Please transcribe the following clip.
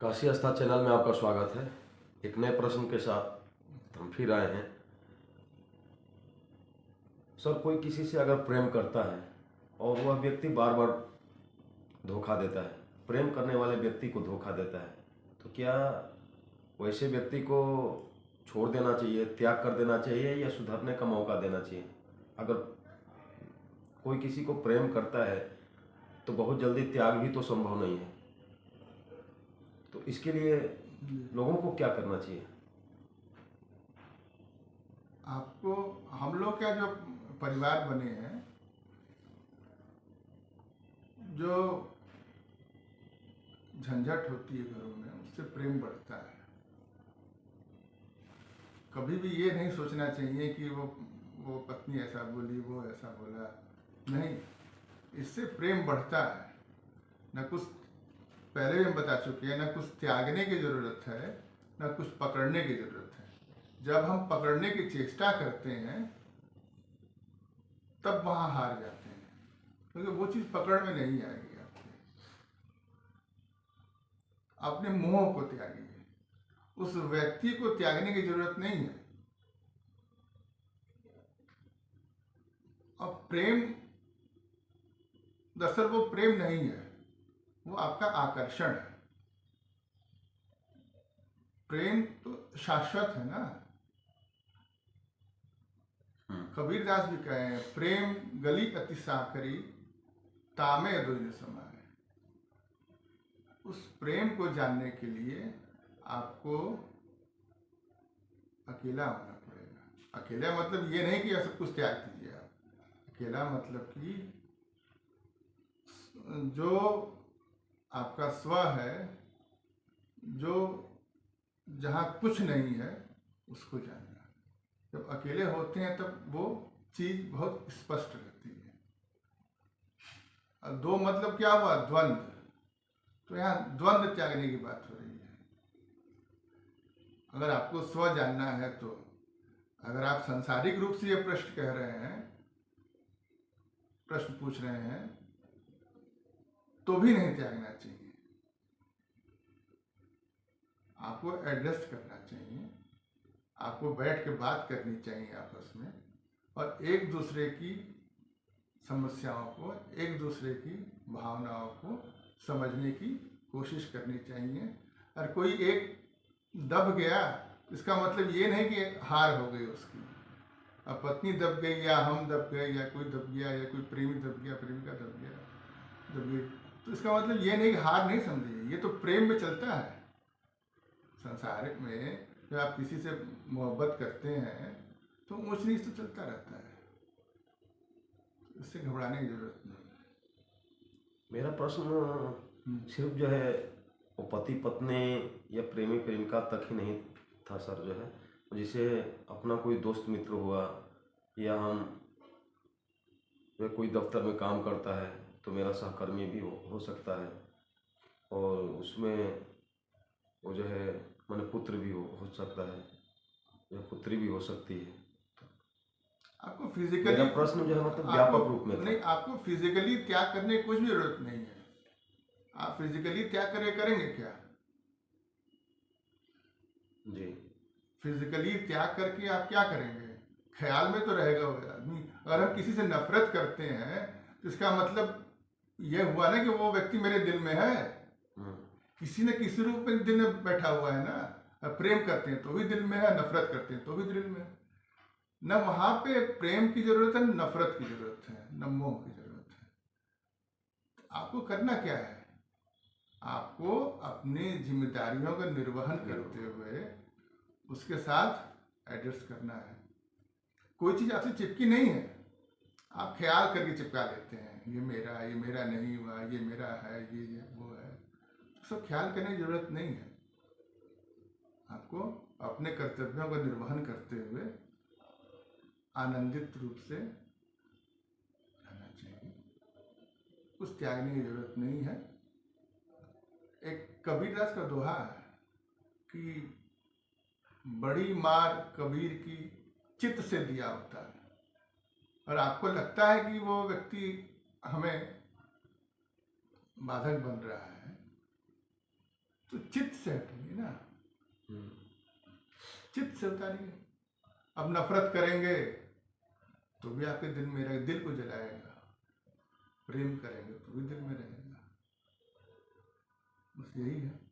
काशी आस्था channel में आपका स्वागत है। एक नए प्रश्न के साथ हम फिर आए हैं। सर, कोई किसी से अगर प्रेम करता है और वह व्यक्ति बार बार धोखा देता है, प्रेम करने वाले व्यक्ति को धोखा देता है, तो क्या वैसे व्यक्ति को छोड़ देना चाहिए, त्याग कर देना चाहिए या सुधरने का मौका देना चाहिए? अगर कोई किसी को प्रेम करता है तो बहुत जल्दी त्याग भी तो संभव नहीं है, तो इसके लिए लोगों को क्या करना चाहिए? आपको हम लोग का जो परिवार बने हैं, जो झंझट होती है घरों में, उससे प्रेम बढ़ता है। कभी भी ये नहीं सोचना चाहिए कि वो पत्नी ऐसा बोली, वो ऐसा बोला। नहीं, इससे प्रेम बढ़ता है। न कुछ, पहले भी हम बता चुके हैं, न कुछ त्यागने की ज़रूरत है, न कुछ पकड़ने की ज़रूरत है। जब हम पकड़ने की चेष्टा करते हैं तब वहाँ हार जाते हैं, क्योंकि वो चीज़ पकड़ में नहीं आएगी आपके। अपने मोह को त्यागिए, उस व्यक्ति को त्यागने की जरूरत नहीं है। और प्रेम, दरअसल वो प्रेम नहीं है, वो आपका आकर्षण है। प्रेम तो शाश्वत है ना। कबीरदास भी कहे हैं, प्रेम गली अति साकरी, तामे दुइन समाए। उस प्रेम को जानने के लिए आपको अकेला होना पड़ेगा। अकेला मतलब ये नहीं कि सब कुछ त्याग दीजिए आप। अकेला मतलब कि जो आपका स्व है, जो जहाँ कुछ नहीं है, उसको जानना। जब अकेले होते हैं तब वो चीज बहुत स्पष्ट रहती है। और दो मतलब क्या हुआ? द्वंद्व। तो यहाँ द्वंद्व त्यागने की बात हो रही है। अगर आपको स्व जानना है तो, अगर आप सांसारिक रूप से ये प्रश्न कह रहे हैं, प्रश्न पूछ रहे हैं, तो भी नहीं त्यागना चाहिए। आपको एडजस्ट करना चाहिए, आपको बैठ के बात करनी चाहिए आपस में, और एक दूसरे की समस्याओं को, एक दूसरे की भावनाओं को समझने की कोशिश करनी चाहिए। और कोई एक दब गया, इसका मतलब ये नहीं कि हार हो गई उसकी। अब पत्नी दब गई, या हम दब गए, या कोई दब गया, या कोई प्रेमी दब गया, प्रेमिका दब गया, दब गई, तो इसका मतलब ये नहीं कि हार नहीं समझिए। ये तो प्रेम में चलता है। संसार में जब आप किसी से मोहब्बत करते हैं तो ऊंच नीच तो चलता रहता है, इससे घबराने की जरूरत नहीं। मेरा प्रश्न सिर्फ जो है वो पति पत्नी या प्रेमी प्रेमिका तक ही नहीं था सर। जो है जैसे अपना कोई दोस्त मित्र हुआ, या हम जो कोई दफ्तर में काम करता है तो मेरा सहकर्मी भी हो सकता है, और उसमें वो जो है मैंने पुत्र भी हो सकता है, या पुत्री भी हो सकती है। आपको फिजिकली, मेरा प्रश्न जो है मतलब व्यापक रूप में था। नहीं, आपको फिजिकली त्याग करने की कुछ भी जरूरत नहीं है। आप फिजिकली त्याग करेंगे क्या? जी। फिजिकली त्याग करके आप क्या करेंगे? ख्याल में तो रहेगा वो आदमी। अगर हम किसी से नफरत करते हैं तो इसका मतलब यह हुआ ना कि वो व्यक्ति मेरे दिल में है। किसी न किसी रूप में दिल में बैठा हुआ है ना। अब प्रेम करते हैं तो भी दिल में है, नफरत करते हैं तो भी दिल में है। न वहां पे प्रेम की जरूरत है, न नफरत की जरूरत है, न मोह की जरूरत है। आपको करना क्या है? आपको अपनी जिम्मेदारियों का निर्वहन करते हुए उसके साथ एडजस्ट करना है। कोई चीज आपसे चिपकी नहीं है, आप ख्याल करके चिपका लेते हैं, ये मेरा नहीं हुआ, ये मेरा है, ये वो है। सब ख्याल करने की जरूरत नहीं है। आपको अपने कर्तव्यों का निर्वहन करते हुए आनंदित रूप से रहना चाहिए। कुछ त्यागने की जरूरत नहीं है। एक कबीरदास का दोहा है कि बड़ी मार कबीर की चित्त से दिया होता है। और आपको लगता है कि वो व्यक्ति हमें बाधक बन रहा है, तो चित्त से हटेंगे ना, हम्म, चित्त से उतारिए। अब नफरत करेंगे तो भी आपके दिल में रहेगा, दिल को जलाएगा। प्रेम करेंगे तो भी दिल में रहेगा। बस यही है।